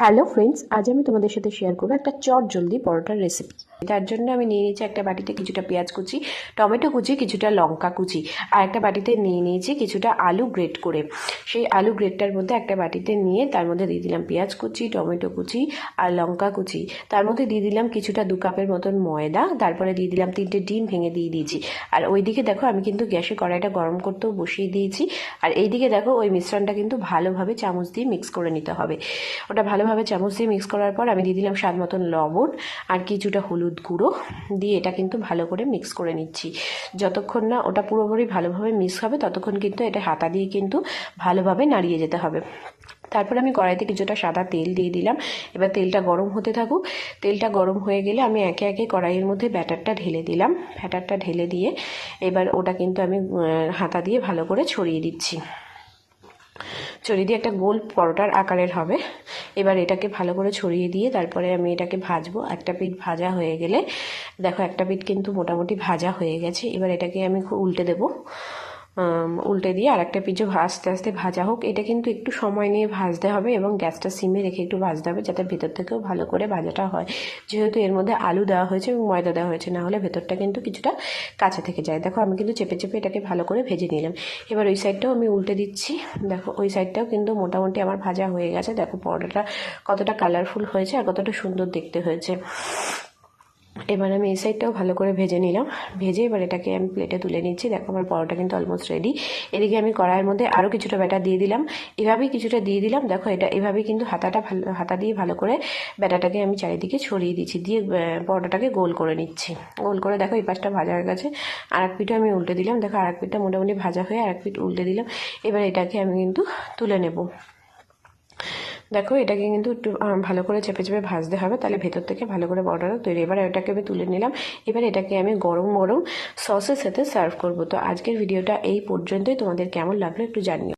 Hello friends, আজ আমি তোমাদের সাথে শেয়ার করবো একটা চট জলদি পরোটার রেসিপি। তার জন্য আমি নিয়ে নিয়েছি একটা বাটিতে কিছুটা পেঁয়াজ কুচি, টমেটো কুচি, কিছুটা লঙ্কা কুচি, আর একটা বাটিতে নিয়ে নিয়েছি কিছুটা আলু গ্রেট করে। সেই আলু গ্রেটটার মধ্যে একটা বাটিতে নিয়ে তার মধ্যে দিয়ে দিলাম পেঁয়াজ কুচি, টমেটো কুচি আর লঙ্কা কুচি। তার মধ্যে দিয়ে দিলাম কিছুটা 2 কাপের মতন ময়দা, তারপরে দিয়ে দিলাম 3টে ডিম ভেঙে দিয়ে দিয়েছি। আর ওইদিকে দেখো আমি কিন্তু গ্যাসে কড়াইটা গরম করতেও বসিয়ে দিয়েছি। আর এইদিকে দেখো ওই মিশ্রণটা কিন্তু ভালোভাবে চামচ দিয়ে মিক্স করে নিতে হবে। ওটা ভালোভাবে চামচ দিয়ে মিক্স করার পর আমি দিয়ে দিলাম স্বাদ মতন লবণ আর কিছুটা হলুদ গুঁড়ো দিয়ে এটা কিন্তু ভালো করে মিক্স করে নিচ্ছি। যতক্ষণ না ওটা পুরোপুরি ভালোভাবে মিক্স হবে ততক্ষণ কিন্তু এটা হাতা দিয়ে কিন্তু ভালোভাবে নাড়িয়ে যেতে হবে। তারপরে আমি কড়াইতে কিছুটা সাদা তেল দিয়ে দিলাম। এবার তেলটা গরম হতে থাকুক। তেলটা গরম হয়ে গেলে আমি একে একে কড়াইয়ের মধ্যে ব্যাটারটা ঢেলে দিলাম। ব্যাটারটা ঢেলে দিয়ে এবার ওটা কিন্তু আমি হাতা দিয়ে ভালো করে ছড়িয়ে দিচ্ছি। ছড়িয়ে দিয়ে একটা গোল পরোটার আকারের হবে। এবার এটাকে ভালো করে ছড়িয়ে দিয়ে তারপরে আমি এটাকে ভাজবো। একটা পিঠ ভাজা হয়ে গেলে দেখো একটা পিঠ কিন্তু মোটামুটি ভাজা হয়ে গেছে। এবার এটাকে আমি উল্টে দেবো। উল্টে দিয়ে আর একটা পিঠও আস্তে আস্তে ভাজা হোক। এটা কিন্তু একটু সময় নিয়ে ভাজতে হবে এবং গ্যাসটা সিমে রেখে একটু ভাজতে হবে যাতে ভেতর থেকেও ভালো করে ভাজাটা হয়। যেহেতু এর মধ্যে আলু দেওয়া হয়েছে এবং ময়দা দেওয়া হয়েছে, না হলে ভেতরটা কিন্তু কিছুটা কাঁচা থেকে যায়। দেখো আমি কিন্তু চেপে চেপে এটাকে ভালো করে ভেজে নিলাম। এবার ওই সাইডটাও আমি উল্টে দিচ্ছি। দেখো ওই সাইডটাও কিন্তু মোটামুটি আমার ভাজা হয়ে গেছে। দেখো পরোটাটা কতটা কালারফুল হয়েছে আর কতটা সুন্দর দেখতে হয়েছে। এবার আমি এই সাইডটাও ভালো করে ভেজে নিলাম। ভেজে এবার এটাকে আমি প্লেটে তুলে নিচ্ছি। দেখো আমার পরোটা কিন্তু অলমোস্ট রেডি। এদিকে আমি কড়াইয়ের মধ্যে আরও কিছুটা ব্যাটার দিয়ে দিলাম। এভাবেই কিছুটা দিয়ে দিলাম। দেখো এটা এভাবেই কিন্তু হাতা দিয়ে ভালো করে ব্যাটারটাকে আমি চারিদিকে ছড়িয়ে দিচ্ছি। দিয়ে পরোটাটাকে গোল করে নিচ্ছি। গোল করে দেখো এই পাশটা ভাজা হয়ে গেছে। আর এক পিঠও আমি উল্টে দিলাম। দেখো আর এক পিঠটা মোটামুটি ভাজা হয়ে আর এক পিঠ উল্টে দিলাম। এবার এটাকে আমি কিন্তু তুলে নেব। দেখো এটাকে কিন্তু একটু ভালো করে চেপে চেপে ভাজতে হবে, তাহলে ভেতর থেকে ভালো করে পরোটাটা তৈরি। এবার এটাকে আমি তুলে নিলাম। এবার এটাকে আমি গরম গরম সসের সাথে সার্ভ করব। তো আজকের ভিডিওটা এই পর্যন্তই। তোমাদের কেমন লাগলো একটু জানিও।